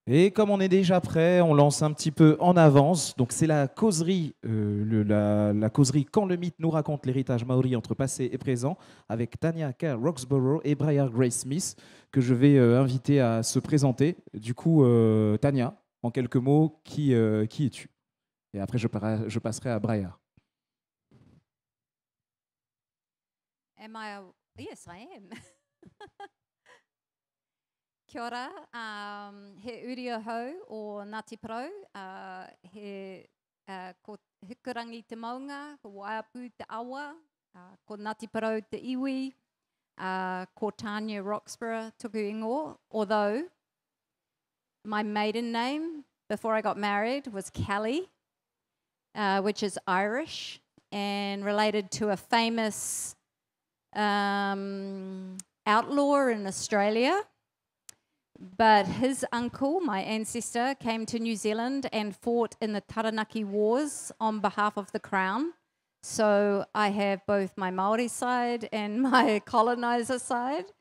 Et comme on est déjà prêt, on lance un petit peu en avance. Donc c'est la causerie, la causerie Quand le mythe nous raconte l'héritage maori entre passé et présent, avec Tania K, Roxborogh et Briar Grace Smith, que je vais inviter à se présenter. Du coup, Tania, en quelques mots, qui es-tu? Et après, je passerai à Briar. Am I? Yes, I am. Kia ora, he uri hau o Ngāti Porou, ko Hikurangi te maunga, ko Waiapu te awa, ko Ngāti Porou te iwi, ko Tania Roxborogh tuku ingo, although my maiden name before I got married was Kelly, which is Irish and related to a famous outlaw in Australia. But his uncle, my ancestor, came to New Zealand and fought in the Taranaki Wars on behalf of the Crown. So I have both my Maori side and my colonizer side.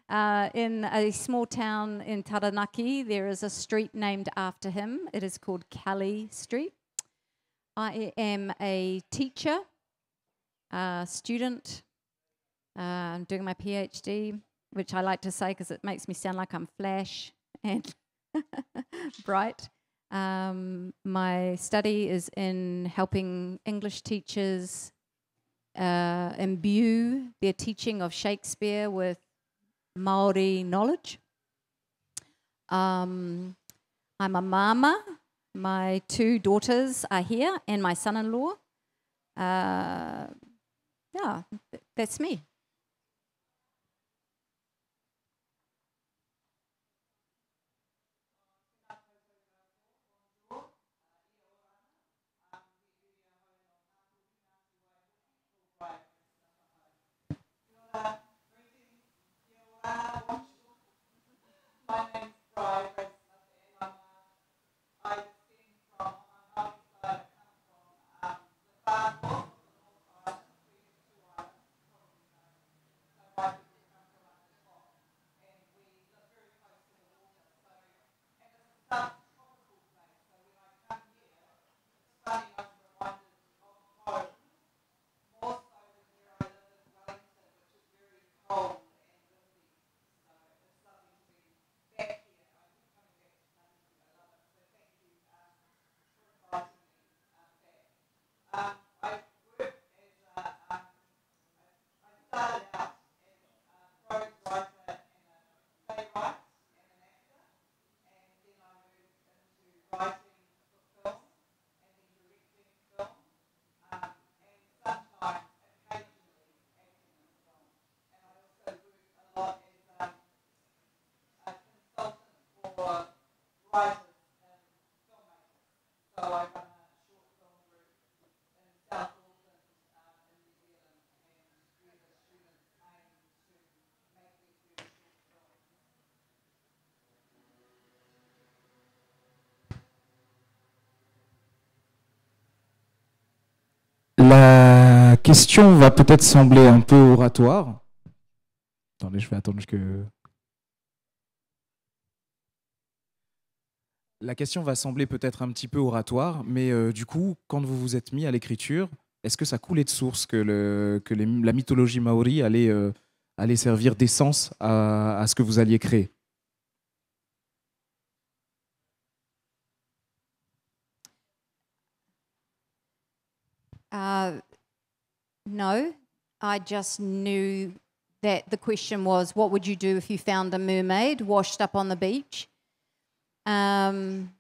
In a small town in Taranaki, there is a street named after him. It is called Kelly Street. I am a teacher, student. I'm doing my PhD, which I like to say because it makes me sound like I'm flash and bright. My study is in helping English teachers imbue their teaching of Shakespeare with Maori knowledge. I'm a mama. My 2 daughters are here and my son-in-law. Yeah, that's me. My name's Briar Grace Smith, and I descend from on my Maori side. I come from the far north of the North Island, two islands, probably known. So my people come from up the top, and we live very close to the water. So, and it's a subtropical place. So when I come here, it's funny. I'm reminded of home, more so than where I live in Wellington, which is very cold. La question va peut-être sembler un peu oratoire. Attendez, je vais attendre que... La question va sembler peut-être un petit peu oratoire, mais du coup, quand vous vous êtes mis à l'écriture, est-ce que ça coulait de source que, la mythologie maori allait servir d'essence à ce que vous alliez créer? No, I just knew that the question was, what would you do if you found a mermaid washed up on the beach? And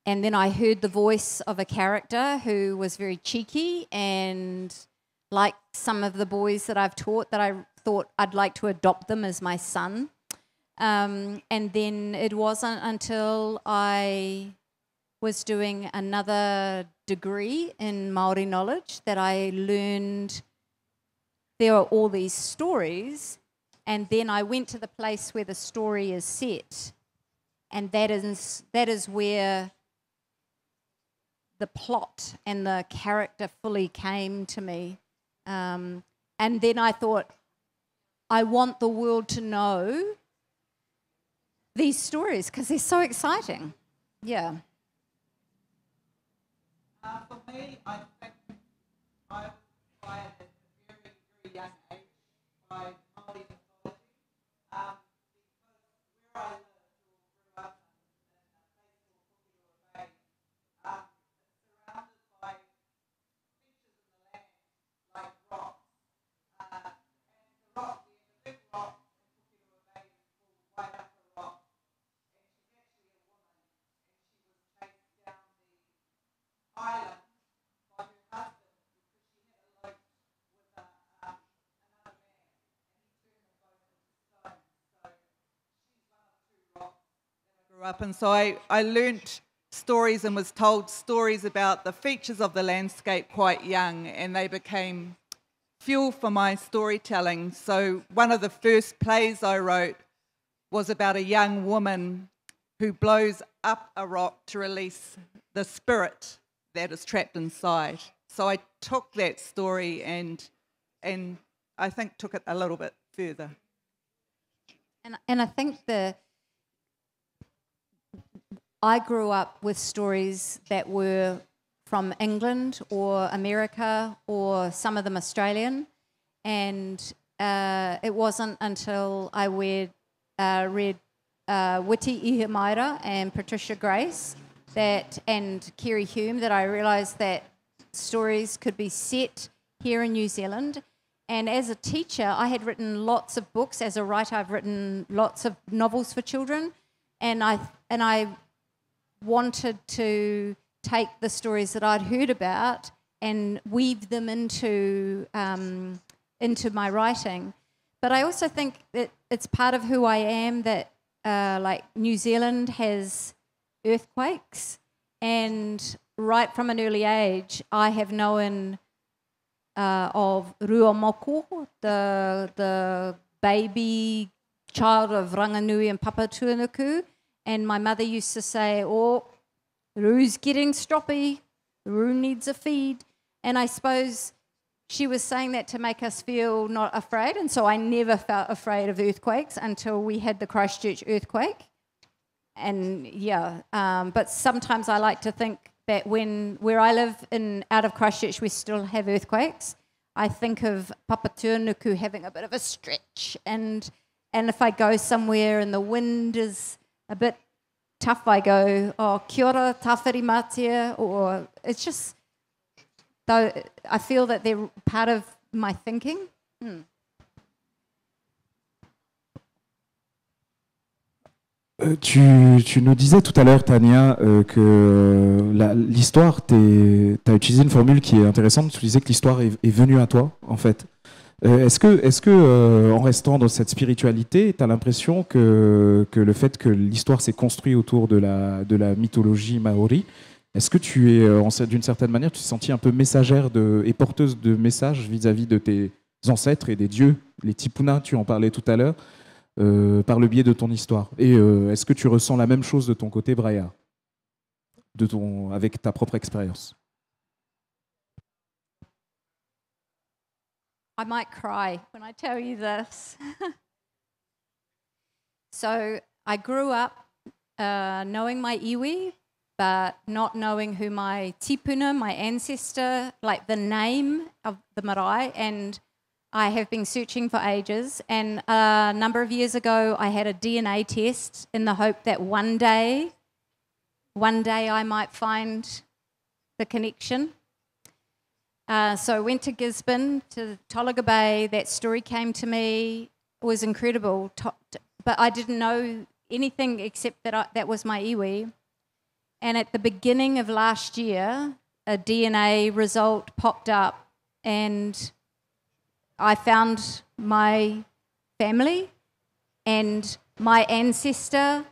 then I heard the voice of a character who was very cheeky and like some of the boys that I've taught, that I thought I'd like to adopt them as my son. And then it wasn't until I was doing another degree in Maori knowledge that I learned there are all these stories, and then I went to the place where the story is set, and that is where the plot and the character fully came to me. And then I thought, I want the world to know these stories because they're so exciting. Yeah. For me, I think I was inspired at a very, very young age by Maori mythology, because where I lived or grew up in a place called Pukekohe Bay, it's surrounded by features in the land like rocks. And the rock there, the big rock in Pukekohe Bay is called Wairaka Rock. And she's actually a woman, and she was chased down the island by her husband because she had eloped with another man, and he turned them both into stone. So she's one of two rocks that I grew up in. So I learnt stories and was told stories about the features of the landscape quite young, and they became fuel for my storytelling. So one of the first plays I wrote was about a young woman who blows up a rock to release the spirit that is trapped inside. So I took that story and I think took it a little bit further. And I think I grew up with stories that were from England or America or some of them Australian, and it wasn't until I read Witi Ihamaira and Patricia Grace and Kerry Hume that I realised that stories could be set here in New Zealand. And as a teacher, I had written lots of books. As a writer, I've written lots of novels for children, and I wanted to take the stories that I'd heard about and weave them into my writing. But I also think that it's part of who I am that like New Zealand has earthquakes, and right from an early age I have known of Ruamoko, the baby child of Ranganui and Papatuanuku, and my mother used to say, "Oh, Ru's getting stroppy, Ru needs a feed," and I suppose she was saying that to make us feel not afraid, and so I never felt afraid of earthquakes until we had the Christchurch earthquake. And yeah, but sometimes I like to think that where I live out of Christchurch, we still have earthquakes. I think of Papatuanuku having a bit of a stretch, and if I go somewhere and the wind is a bit tough, I go, "Oh, kia ora, tawhiri matia," or it's just, though I feel that they're part of my thinking. Tu nous disais tout à l'heure, Tania, que l'histoire, tu as utilisé une formule qui est intéressante. Tu disais que l'histoire est venue à toi, en fait. Est-ce que en restant dans cette spiritualité, tu as l'impression que le fait que l'histoire s'est construite autour de la mythologie maori, est-ce que tu es, d'une certaine manière, tu t'es sentie un peu messagère et porteuse de messages vis-à-vis de tes ancêtres et des dieux, les tipuna, tu en parlais tout à l'heure, par le biais de ton histoire? Et est-ce que tu ressens la même chose de ton côté, Briar, avec ta propre expérience? I might cry when I tell you this. So I grew up knowing my iwi, but not knowing who my tipuna, my ancestor, like the name of the marae, and I have been searching for ages. And a number of years ago, I had a DNA test in the hope that one day I might find the connection. So I went to Gisborne, to Tolaga Bay. That story came to me. It was incredible. But I didn't know anything except that that was my iwi. And at the beginning of last year, a DNA result popped up, and I found my family, and my ancestor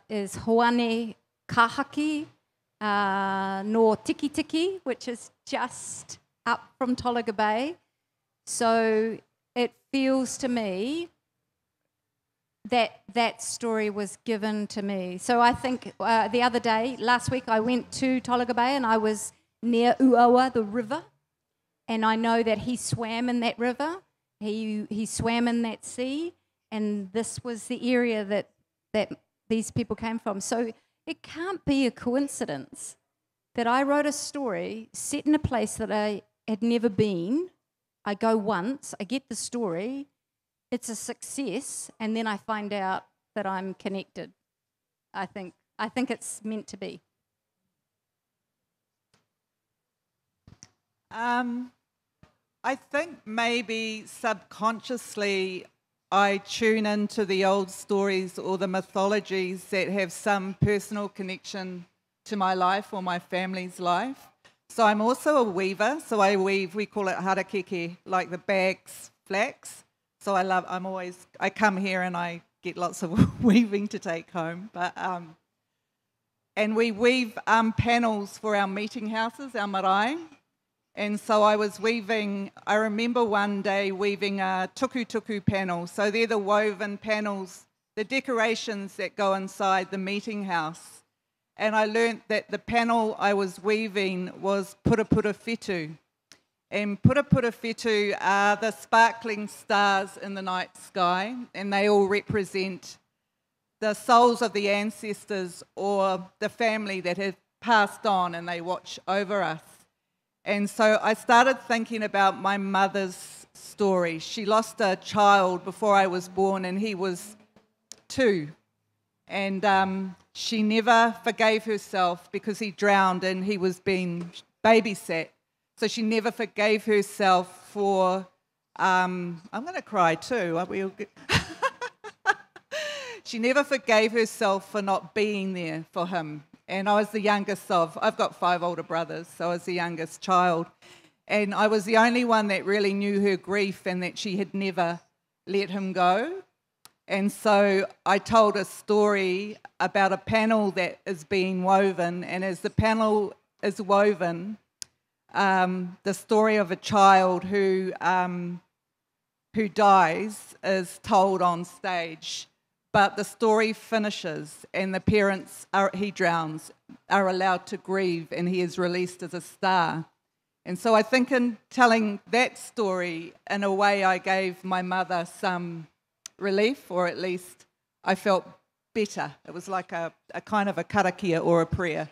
is Hoane Kahaki no Tiki Tiki, which is just up from Tolaga Bay. So it feels to me that story was given to me. So I think the other day, last week, I went to Tolaga Bay and I was near Uawa, the river, and I know that he swam in that river, he swam in that sea, and this was the area that these people came from. So it can't be a coincidence that I wrote a story set in a place that I had never been. I go once, I get the story, it's a success, and then I find out that I'm connected. I think it's meant to be. I think maybe subconsciously I tune into the old stories or the mythologies that have some personal connection to my life or my family's life. So I'm also a weaver, so I weave, we call it harakeke, like the bags, flax. So I come here and I get lots of weaving to take home. And we weave panels for our meeting houses, our marae. And so I remember one day weaving a tuku panel. So they're the woven panels, the decorations that go inside the meeting house. And I learnt that the panel I was weaving was pura whetū. And pura whetū are the sparkling stars in the night sky, and they all represent the souls of the ancestors or the family that have passed on and they watch over us. And so I started thinking about my mother's story. She lost a child before I was born, and he was 2. And she never forgave herself because he drowned and he was being babysat. So she never forgave herself for, I'm going to cry too. Aren't we all good? She never forgave herself for not being there for him. And I was the youngest I've got 5 older brothers, so I was the youngest child. And I was the only one that really knew her grief and that she had never let him go. And so I told a story about a panel that is being woven, and as the panel is woven, the story of a child who dies is told on stage. But the story finishes and the parents, he drowns, are allowed to grieve, and he is released as a star. And so I think in telling that story, in a way I gave my mother some relief, or at least I felt better. It was like a kind of a karakia or a prayer.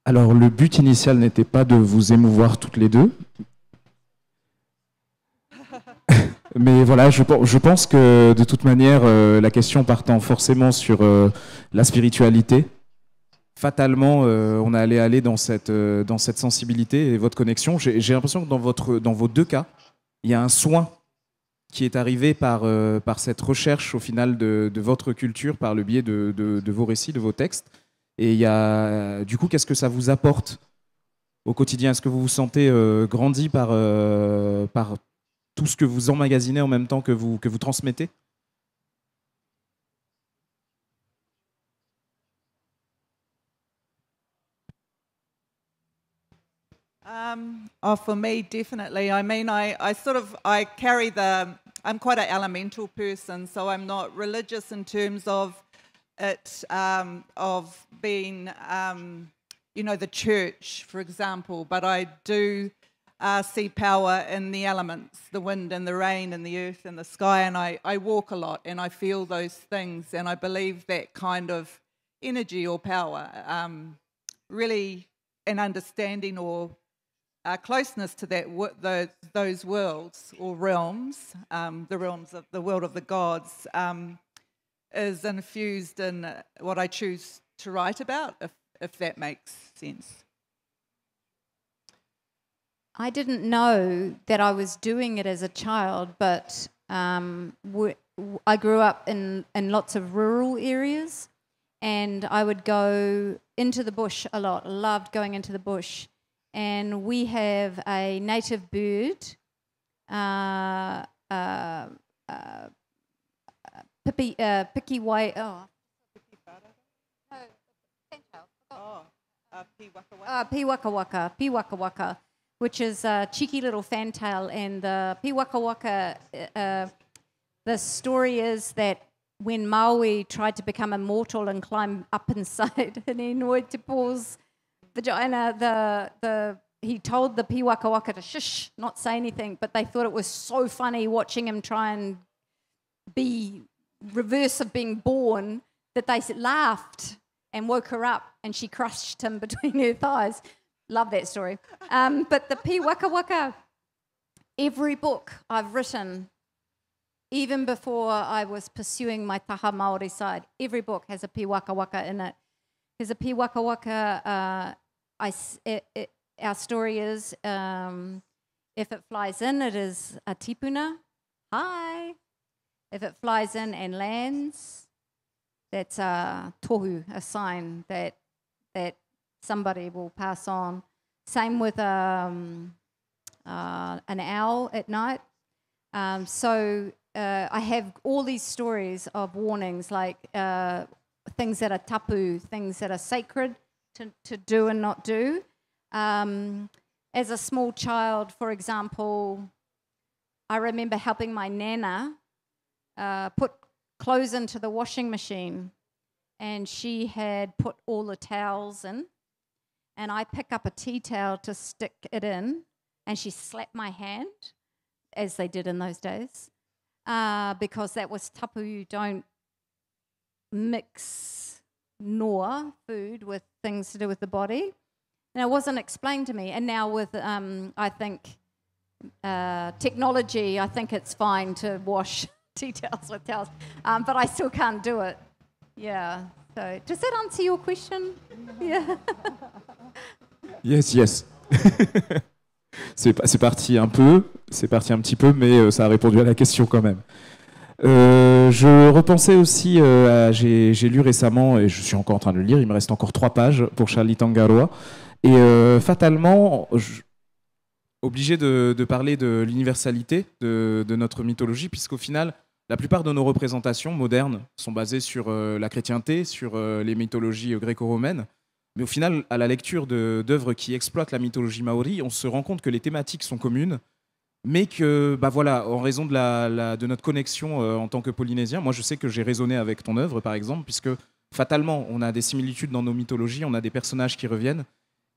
Alors, le but initial n'était pas de vous émouvoir toutes les deux. Mais voilà, je pense que de toute manière, la question partant forcément sur la spiritualité, fatalement, on allait aller dans cette sensibilité et votre connexion. J'ai l'impression que dans vos 2 cas, il y a un soin qui est arrivé par cette recherche au final de votre culture, par le biais de vos récits, de vos textes. Et du coup, qu'est-ce que ça vous apporte au quotidien? Est-ce que vous vous sentez grandi par tout ce que vous emmagasinez en même temps que vous transmettez? For me, definitely. I mean, I carry I'm quite an elemental person, so I'm not religious in terms of it, of being, the church, for example, but I do see power in the elements, the wind and the rain and the earth and the sky, and I walk a lot and I feel those things, and I believe that kind of energy or power, really an understanding or closeness to those worlds or realms, the world of the gods, is infused in what I choose to write about, if that makes sense. I didn't know that I was doing it as a child, but I grew up in lots of rural areas, and I would go into the bush a lot. I loved going into the bush. And we have a native bird, piwakawaka, which is a cheeky little fantail. And the piwakawaka, the story is that when Maui tried to become immortal and climb up inside Hinui Te Paul's vagina, the he told the piwaka waka to shush, not say anything, but they thought it was so funny watching him try and be reverse of being born that they laughed and woke her up, and she crushed him between her thighs. Love that story. But the piwaka waka, every book I've written, even before I was pursuing my taha Maori side, every book has a piwaka waka in it. Because a piwaka waka, our story is, if it flies in, it is a tipuna. Hi. If it flies in and lands, that's a tohu, a sign that somebody will pass on. Same with an owl at night. So I have all these stories of warnings, like things that are tapu, things that are sacred to do and not do. As a small child, for example, I remember helping my nana put clothes into the washing machine, and she had put all the towels in, and I pick up a tea towel to stick it in, and she slapped my hand, as they did in those days, because that was tapu. You don't mix noa, food, with things to do with the body. And it wasn't explained to me. And now with, I think, technology, I think it's fine to wash tea towels with towels. But I still can't do it. Yeah. So does that answer your question? Yeah. Yes. C'est parti un petit peu, mais ça a répondu à la question quand même. Je repensais aussi, j'ai lu récemment, et je suis encore en train de le lire, il me reste encore 3 pages pour Charlie Tangaroa, et fatalement, obligé de parler de l'universalité de notre mythologie, puisqu'au final, la plupart de nos représentations modernes sont basées sur la chrétienté, sur les mythologies gréco-romaines. Mais au final, à la lecture d'œuvres qui exploitent la mythologie maori, on se rend compte que les thématiques sont communes, mais que, voilà, en raison de notre connexion en tant que Polynésien, moi je sais que j'ai résonné avec ton œuvre, par exemple, puisque fatalement, on a des similitudes dans nos mythologies, on a des personnages qui reviennent,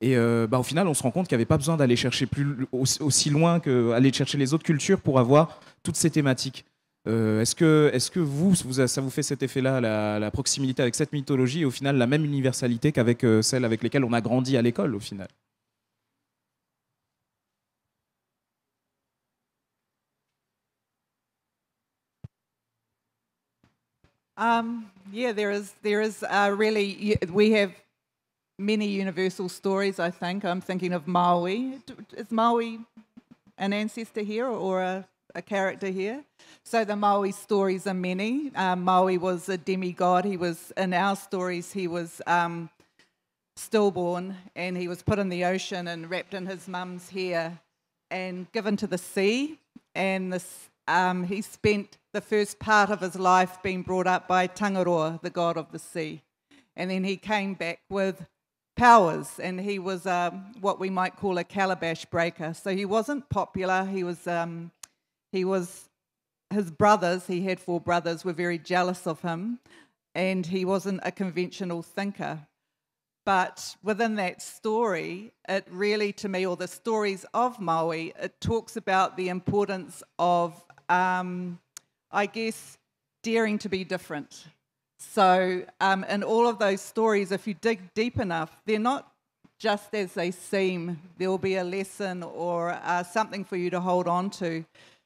et au final, on se rend compte qu'il n'y avait pas besoin d'aller chercher aussi loin qu'aller chercher les autres cultures pour avoir toutes ces thématiques. Est-ce que ça vous fait cet effet-là, la proximité avec cette mythologie, et au final la même universalité qu'avec celle avec lesquelles on a grandi à l'école, au final? Yeah, there is really, we have many universal stories, I think. I'm thinking of Maui. Is Maui an ancestor here or a character here? So the Maui stories are many. Maui was a demigod. He was, in our stories, he was stillborn, and he was put in the ocean and wrapped in his mum's hair and given to the sea. And he spent the first part of his life being brought up by Tangaroa, the god of the sea. And then he came back with powers, and he was what we might call a calabash breaker. So he wasn't popular. His brothers, he had 4 brothers, were very jealous of him, and he wasn't a conventional thinker. But within that story, it really, to me, or the stories of Maui, it talks about the importance of, I guess, daring to be different. So in all of those stories, if you dig deep enough, they're not just as they seem. There will be a lesson or something for you to hold on to.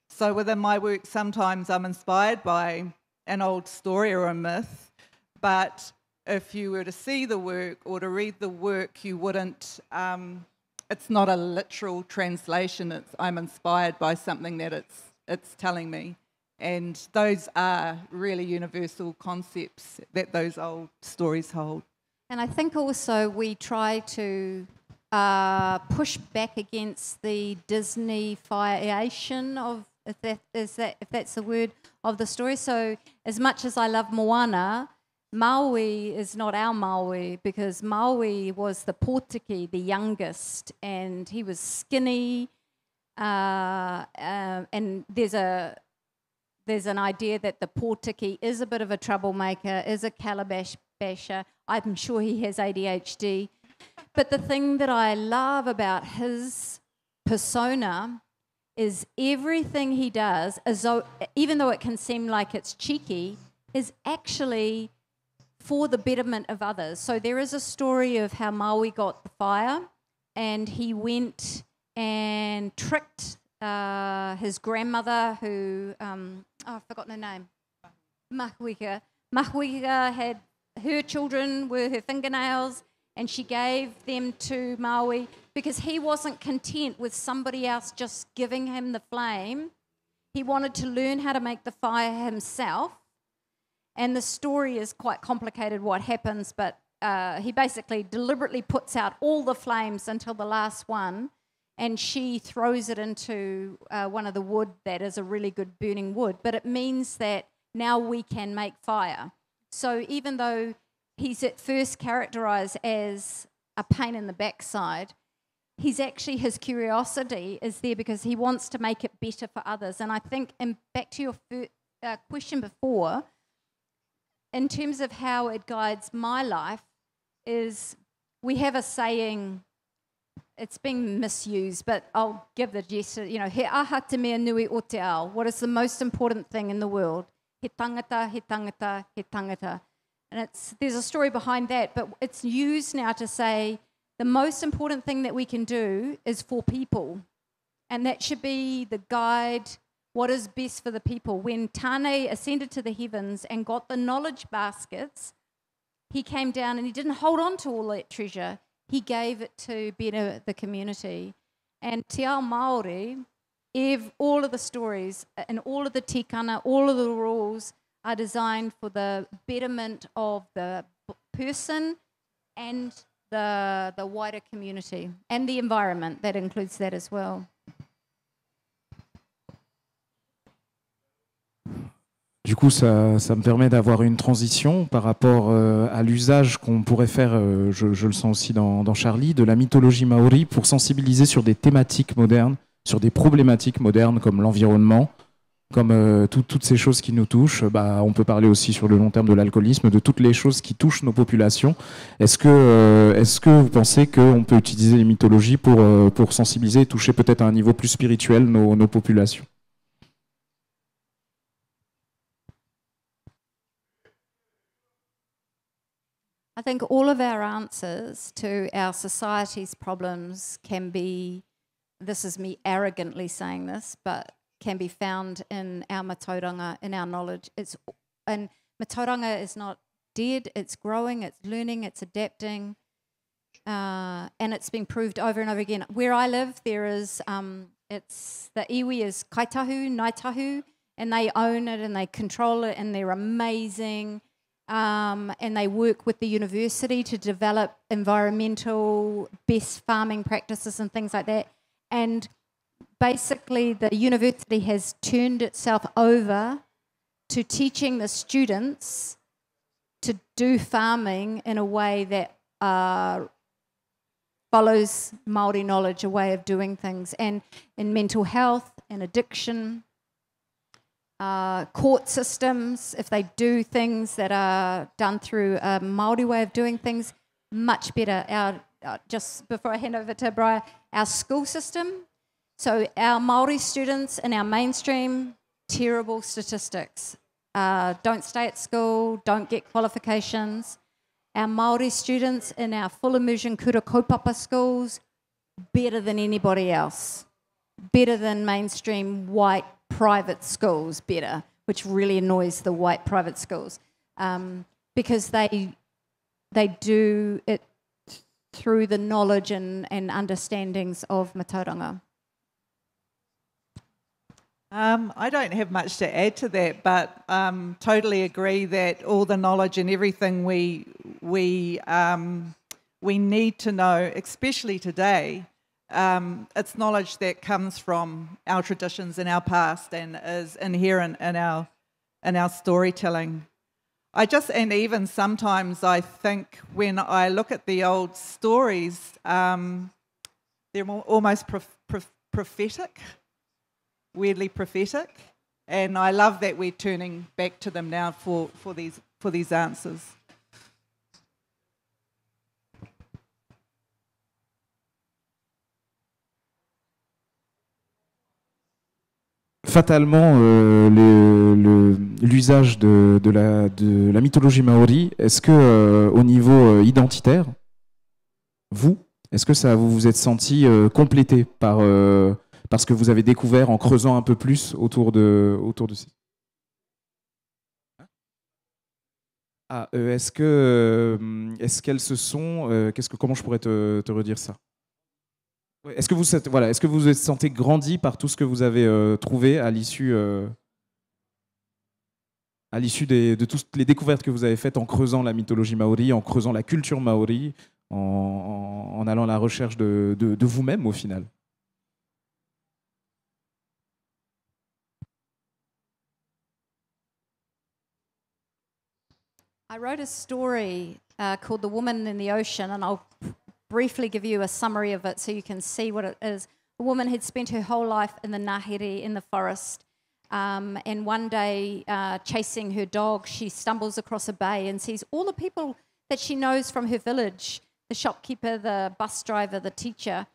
So within my work, sometimes I'm inspired by an old story or a myth, but if you were to see the work or to read the work, you wouldn't, it's not a literal translation. I'm inspired by something that it's telling me. And those are really universal concepts that those old stories hold. And I think also we try to push back against the Disney-fiation of, if that's the word, of the story. So as much as I love Moana, Maui is not our Maui, because Maui was the Pōtiki, the youngest, and he was skinny, and there's an idea that the Pōtiki is a bit of a troublemaker, is a calabash basher. I'm sure he has ADHD. But the thing that I love about his persona is everything he does, as though, even though it can seem like it's cheeky, is actually for the betterment of others. So there is a story of how Maui got the fire, and he went and tricked his grandmother, who, I've forgotten her name, Mahuika. Mahuika had, her children were her fingernails, and she gave them to Maui because he wasn't content with somebody else just giving him the flame. He wanted to learn how to make the fire himself. And the story is quite complicated what happens, but he basically deliberately puts out all the flames until the last one, and she throws it into one of the wood that is a really good burning wood. But it means that now we can make fire. So even though he's at first characterised as a pain in the backside, he's actually, his curiosity is there because he wants to make it better for others. And I think, and back to your question before, in terms of how it guides my life, is we have a saying, it's been misused, but I'll give the gesture, you know, he aha te mea nui o te ao. What is the most important thing in the world? He tangata, he tangata, he tangata. And there's a story behind that, but it's used now to say the most important thing that we can do is for people. And that should be the guide, what is best for the people. When Tane ascended to the heavens and got the knowledge baskets, he came down and he didn't hold on to all that treasure. He gave it to better the community. And Te Ao Māori, all of the stories and all of the tikana, all of the rules are designed for the betterment of the person and the wider community and the environment. That includes that as well. Du coup, ça me permet d'avoir une transition par rapport à l'usage qu'on pourrait faire, je le sens aussi dans Charlie, de la mythologie maori pour sensibiliser sur des thématiques modernes, sur des problématiques modernes comme l'environnement, comme toutes ces choses qui nous touchent. On peut parler aussi sur le long terme de l'alcoolisme, de toutes les choses qui touchent nos populations. Est-ce que vous pensez qu'on peut utiliser les mythologies pour sensibiliser et toucher peut-être à un niveau plus spirituel nos populations ? I think all of our answers to our society's problems can be, this is me arrogantly saying this, but can be found in our matauranga, in our knowledge. And matauranga is not dead, it's growing, it's learning, it's adapting, and it's been proved over and over again. Where I live, there is, the iwi is kaitahu, naitahu, and they own it and they control it and they're amazing. And they work with the university to develop environmental best farming practices and things like that. And basically the university has turned itself over to teaching the students to do farming in a way that follows Māori knowledge, a way of doing things. And in mental health and addiction, court systems, if they do things that are done through a Māori way of doing things, much better. Just before I hand over to Briar, our school system. So our Māori students in our mainstream, terrible statistics. Don't stay at school, don't get qualifications. Our Māori students in our full immersion kura kaupapa schools, better than anybody else. Better than mainstream white private schools, better, which really annoys the white private schools, because they do it through the knowledge and understandings of matauranga. I don't have much to add to that, but totally agree that all the knowledge and everything we need to know, especially today, it's knowledge that comes from our traditions and our past and is inherent in our storytelling. And even sometimes I think when I look at the old stories, they're almost prophetic, weirdly prophetic, and I love that we're turning back to them now for these answers. fatalement l'usage de la mythologie maori. Est-ce que au niveau identitaire, est-ce que vous vous êtes senti complété par ce que vous avez découvert en creusant un peu plus autour de ces... est-ce qu'elles se sont... comment je pourrais te redire ça? Ouais, est-ce que vous vous sentez grandi par tout ce que vous avez trouvé à l'issue de toutes les découvertes que vous avez faites en creusant la mythologie maori, en creusant la culture maori, en allant à la recherche de vous-même au final? I wrote a story called The Woman in the Ocean, and I'll briefly give you a summary of it so you can see what it is. A woman had spent her whole life in the Ngāhere, in the forest, and one day, chasing her dog, she stumbles across a bay and sees all the people that she knows from her village, the shopkeeper, the bus driver, the teacher,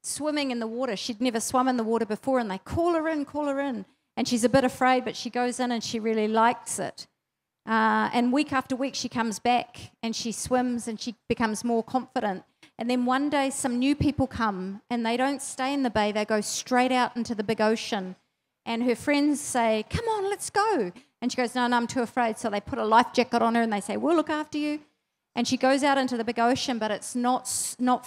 swimming in the water. She'd never swum in the water before, and they call her in. And she's a bit afraid, but she goes in and she really likes it. And week after week, she comes back and she swims and she becomes more confident. And then one day, some new people come and they don't stay in the bay. They go straight out into the big ocean. And her friends say, "Come on, let's go." And she goes, "No, I'm too afraid." So they put a life jacket on her and they say, "We'll look after you." And she goes out into the big ocean, but it's not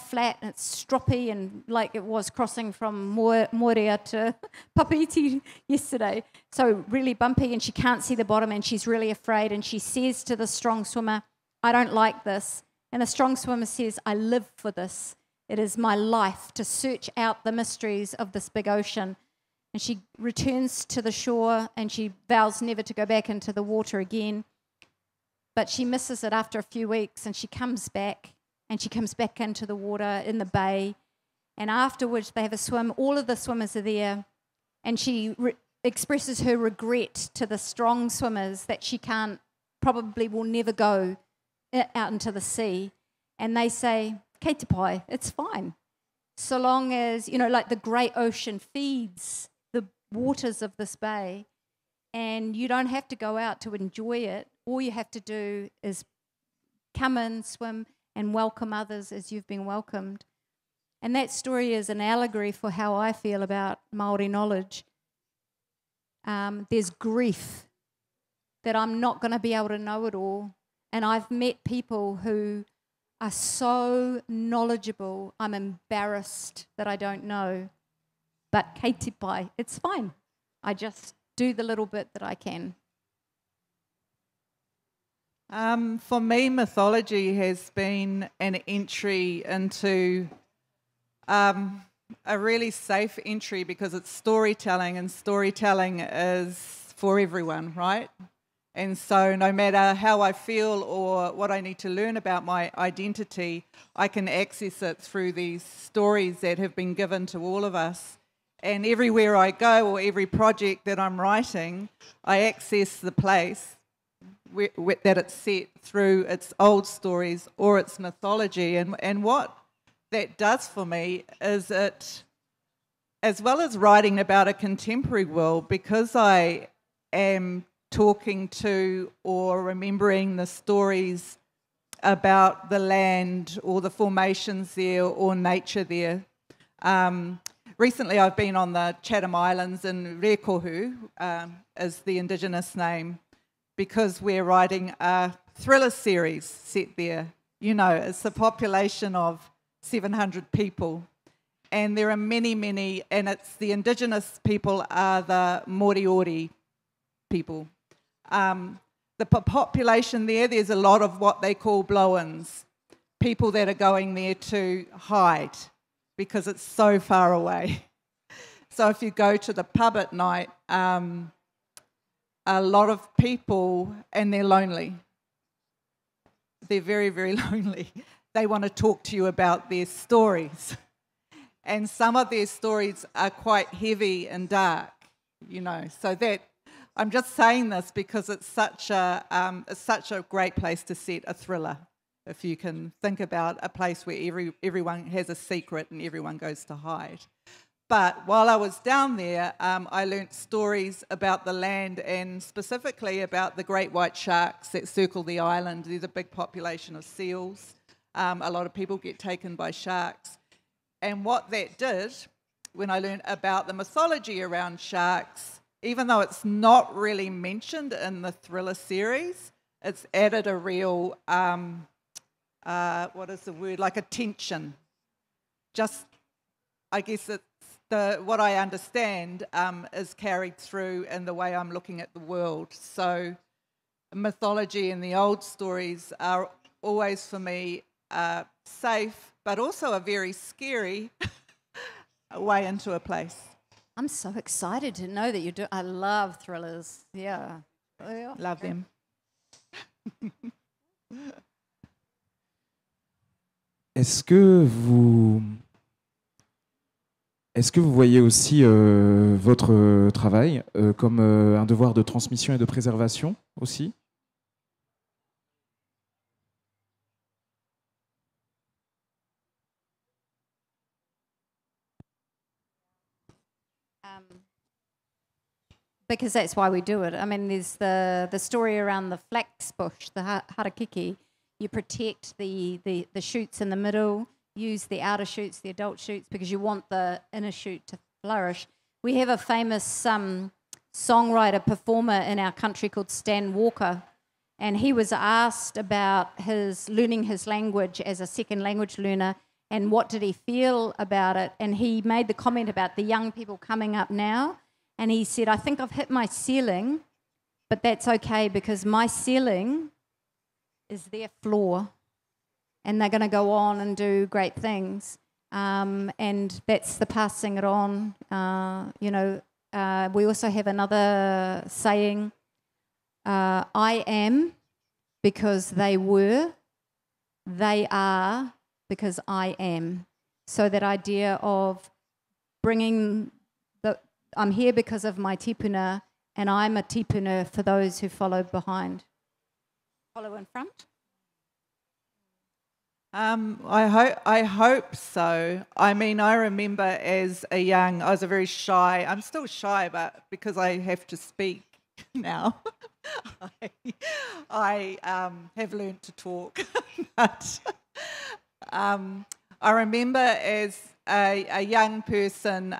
flat. It's stroppy and like it was crossing from Moria to Tahiti yesterday. So really bumpy, and she can't see the bottom, and she's really afraid. And she says to the strong swimmer, "I don't like this." And the strong swimmer says, "I live for this. It is my life to search out the mysteries of this big ocean." And she returns to the shore, and she vows never to go back into the water again. But she misses it after a few weeks, and she comes back into the water in the bay. And afterwards, they have a swim. All of the swimmers are there, and she expresses her regret to the strong swimmers that she probably will never go out into the sea. And they say, "Kei te pai, it's fine. So long as, like the great ocean feeds the waters of this bay, and you don't have to go out to enjoy it. All you have to do is come in, swim, and welcome others as you've been welcomed." And that story is an allegory for how I feel about Māori knowledge. There's grief that I'm not going to be able to know it all. And I've met people who are so knowledgeable, I'm embarrassed that I don't know. But kei te pai, it's fine. I just do the little bit that I can. For me, mythology has been an entry into a really safe entry because it's storytelling, and storytelling is for everyone, right? And so no matter how I feel or what I need to learn about my identity, I can access it through these stories that have been given to all of us. And everywhere I go, or every project that I'm writing, I access the place that it's set through its old stories or its mythology. And what that does for me is it, as well as writing about a contemporary world, because I am talking to or remembering the stories about the land or the formations there or nature there. Recently I've been on the Chatham Islands, and Rekohu is the Indigenous name, because we're writing a thriller series set there. It's a population of 700 people, and there are many, and it's the Indigenous people are the Moriori people. The population there's a lot of what they call blow-ins, people that are going there to hide because it's so far away. So if you go to the pub at night, a lot of people, and they're lonely. They're very, very lonely. They want to talk to you about their stories. And some of their stories are quite heavy and dark, so that I'm just saying this because it's such a great place to set a thriller. If you can think about a place where everyone has a secret and everyone goes to hide. But while I was down there, I learnt stories about the land and specifically about the great white sharks that circle the island. There's a big population of seals. A lot of people get taken by sharks. And what that did, when I learnt about the mythology around sharks, even though it's not really mentioned in the thriller series, it's added a real, what is the word, like a tension. Just, I guess it's what I understand is carried through in the way I'm looking at the world. So mythology and the old stories are always, for me, safe, but also a very scary way into a place. I'm so excited to know that you do. I love thrillers. Yeah. Love them. Est-ce que vous voyez aussi votre travail comme un devoir de transmission et de préservation aussi? Because that's why we do it. I mean, there's the story around the flax bush, the harakiki. You protect the shoots in the middle, use the outer shoots, the adult shoots, because you want the inner shoot to flourish. We have a famous songwriter, performer in our country called Stan Walker, and he was asked about learning his language as a second language learner and what did he feel about it. And he made the comment about the young people coming up now, and he said, I think I've hit my ceiling, but that's okay because my ceiling is their floor and they're going to go on and do great things. And that's the passing it on. We also have another saying, I am because they were, they are because I am. So that idea of bringing I'm here because of my tipuna, and I'm a tipuna for those who follow behind. Follow in front? I hope so. I mean, I remember I was a very shy, I'm still shy, but because I have to speak now, I have learned to talk. But I remember as a young person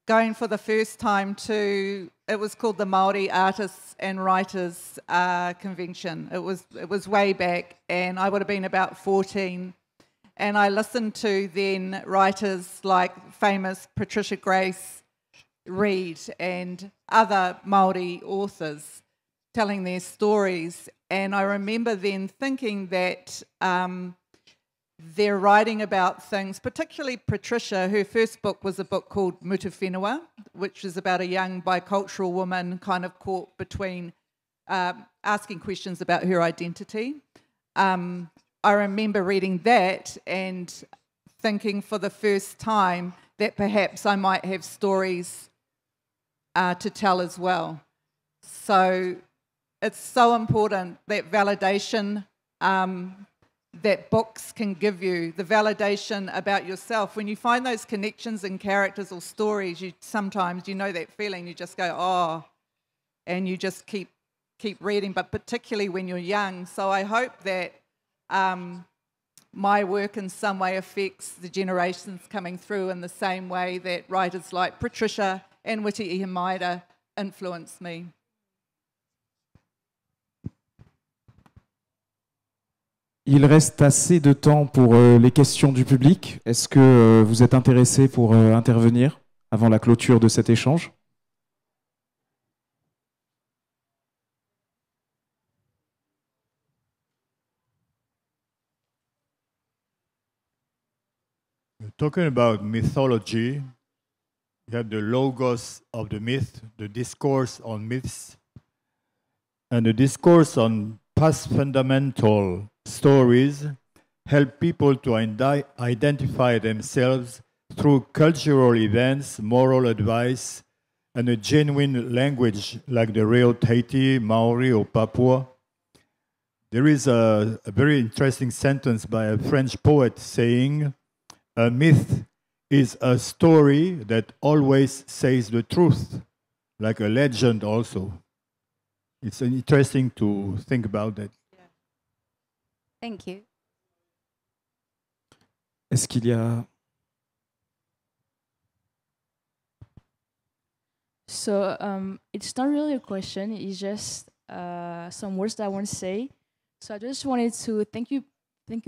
going for the first time to, it was called the Maori Artists and Writers Convention. It was way back, and I would have been about 14. And I listened to then writers like famous Patricia Grace Reid and other Maori authors telling their stories. And I remember then thinking that they're writing about things, particularly Patricia. Her first book was a book called Mutu Whenua, which is about a young bicultural woman kind of caught between asking questions about her identity. I remember reading that and thinking for the first time that perhaps I might have stories to tell as well. So it's so important, that validation that books can give you, the validation about yourself. When you find those connections in characters or stories, sometimes you know that feeling, you just go, oh, and you just keep reading, but particularly when you're young. So I hope that my work in some way affects the generations coming through in the same way that writers like Patricia and Witi Ihamaida influenced me. Il reste assez de temps pour les questions du public. Est-ce que vous êtes intéressé pour intervenir avant la clôture de cet échange? Talking about mythology, you have the logos of the myth, the discourse on myths, and the discourse on past fundamental stories help people to identify themselves through cultural events, moral advice, and a genuine language like the real Tahiti, Maori, or Papua. There is a very interesting sentence by a French poet saying, "A myth is a story that always says the truth, like a legend also. It's interesting to think about that. Thank you. Est-ce qu'il y a... So it's not really a question. It's just some words that I want to say. So I just wanted to thank you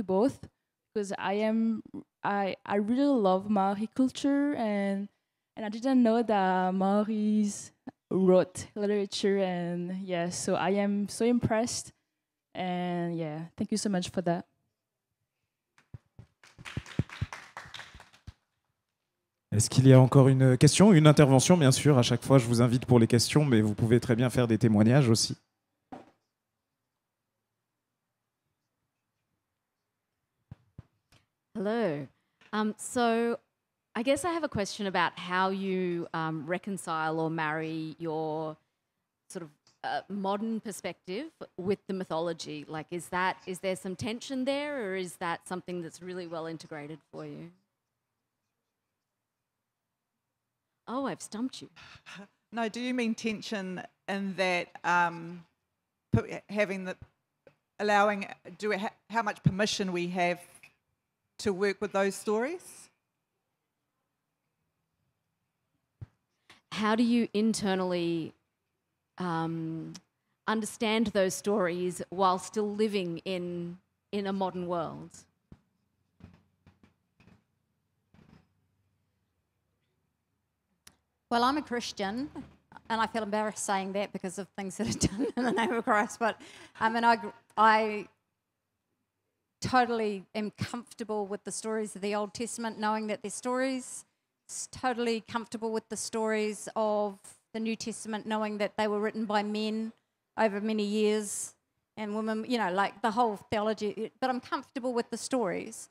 both, because I really love Maori culture, and I didn't know that Maoris wrote literature, and yeah, so I am so impressed, and yeah, thank you so much for that. Est-ce qu'il y a encore une question, une intervention? Bien sûr, à chaque fois, je vous invite pour les questions, mais vous pouvez très bien faire des témoignages aussi. Hello. So I guess I have a question about how you reconcile or marry your sort of modern perspective with the mythology. Like, is there some tension there, or is that something that's really well integrated for you? Oh, I've stumped you. No, do you mean tension in that having the allowing how much permission we have to work with those stories? How do you internally understand those stories while still living in a modern world? Well, I'm a Christian, and I feel embarrassed saying that because of things that are done in the name of Christ. But I mean, I totally am comfortable with the stories of the Old Testament, knowing that they're stories. Totally comfortable with the stories of the New Testament, knowing that they were written by men over many years, and women, you know, like the whole theology. But I'm comfortable with the stories.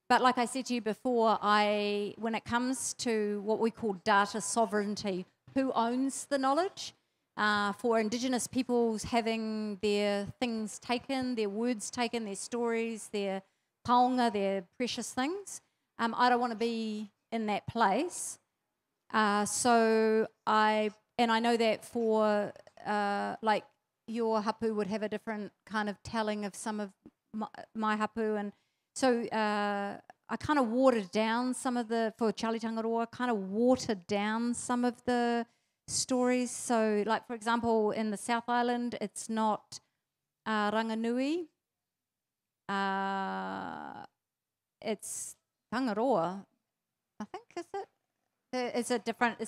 But like I said to you before, when it comes to what we call data sovereignty, who owns the knowledge? For Indigenous peoples having their things taken, their words taken, their stories, their taonga, their precious things. I don't want to be in that place. So I know that for like your hapu would have a different kind of telling of some of my hapu, and so I kind of watered down some of for Charlie Tangaroa, kind of watered down some of the stories. So, like, for example, in the South Island, it's not Ranganui. It's Tangaroa, I think, is it? It's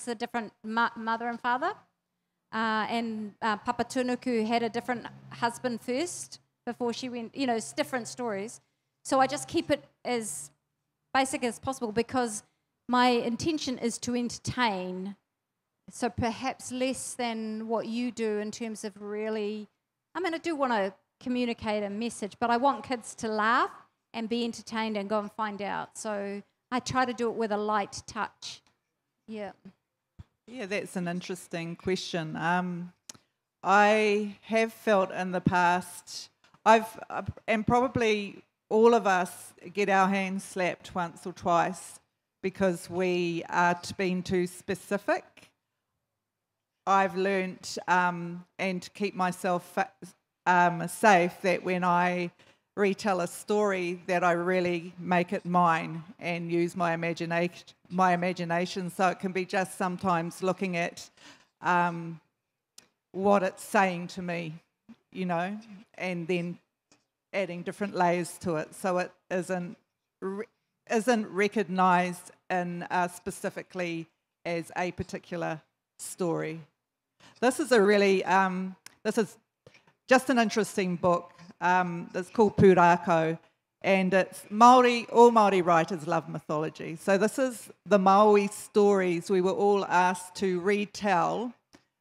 a different mother and father. And Papa Tunuku had a different husband first before she went, you know, it's different stories. So I just keep it as basic as possible because my intention is to entertain. So perhaps less than what you do in terms of really, I mean, I do want to communicate a message, but I want kids to laugh and be entertained and go and find out. So I try to do it with a light touch. Yeah. Yeah, that's an interesting question. I have felt in the past, and probably all of us get our hands slapped once or twice because we are being too specific. I've learnt and keep myself safe that when I retell a story that I really make it mine and use my imagination. So it can be just sometimes looking at what it's saying to me, you know, and then adding different layers to it so it isn't recognised in specifically as a particular story. This is this is just an interesting book. It's called Pūrākau, and it's Māori. All Māori writers love mythology. So this is the Maori stories we were all asked to retell.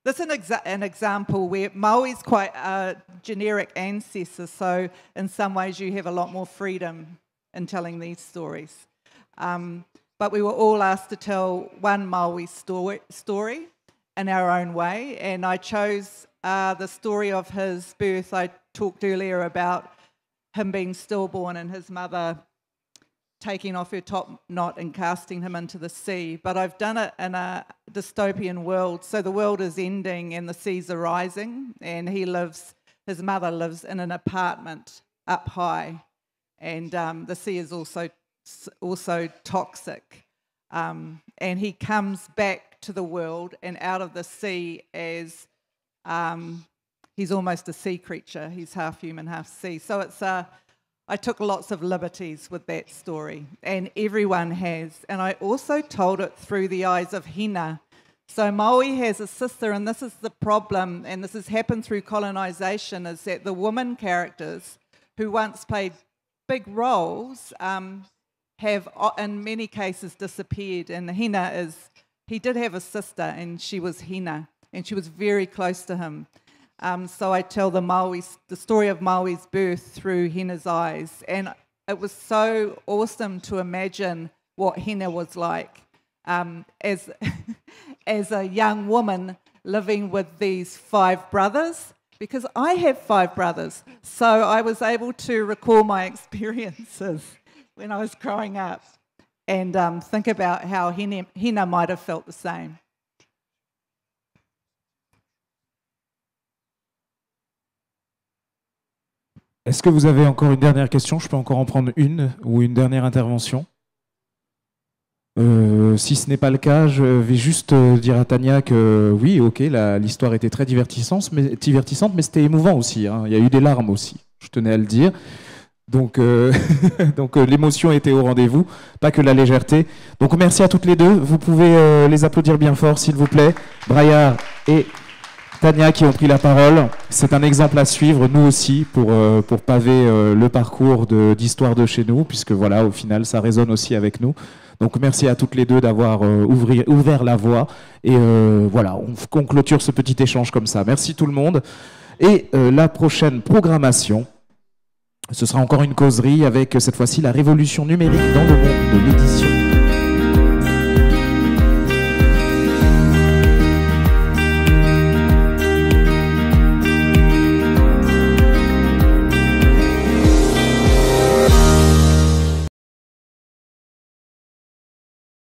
This is an example where Maori's quite a generic ancestor, so in some ways you have a lot more freedom in telling these stories. But we were all asked to tell one Maori story in our own way, and I chose the story of his birth. I talked earlier about him being stillborn and his mother taking off her top knot and casting him into the sea. But I've done it in a dystopian world. So the world is ending and the seas are rising, and his mother lives in an apartment up high, and the sea is also toxic. And he comes back to the world and out of the sea as he's almost a sea creature. He's half human, half sea. So I took lots of liberties with that story, and everyone has. And I also told it through the eyes of Hina. So Maui has a sister, and this is the problem, and this has happened through colonisation, is that the woman characters who once played big roles have, in many cases, disappeared. And Hina he did have a sister, and she was Hina, and she was very close to him. So I tell the story of Maui's birth through Hina's eyes, and it was so awesome to imagine what Hina was like as as a young woman living with these 5 brothers, because I have 5 brothers. So I was able to recall my experiences when I was growing up and think about how Hina might have felt the same. Est-ce que vous avez encore une dernière question? Je peux encore en prendre une ou une dernière intervention. Si ce n'est pas le cas, je vais juste dire à Tania que oui, ok, l'histoire était très divertissante, mais c'était émouvant aussi. Hein. Il y a eu des larmes aussi, je tenais à le dire. Donc, donc l'émotion était au rendez-vous, pas que la légèreté. Donc merci à toutes les deux. Vous pouvez les applaudir bien fort, s'il vous plaît. Briar et Tania qui ont pris la parole. C'est un exemple à suivre, nous aussi, pour paver le parcours d'histoire de chez nous, puisque voilà, au final, ça résonne aussi avec nous. Donc merci à toutes les deux d'avoir ouvert la voie. Et voilà, on clôture ce petit échange comme ça. Merci tout le monde. Et la prochaine programmation, ce sera encore une causerie avec cette fois-ci la révolution numérique dans le monde de l'édition.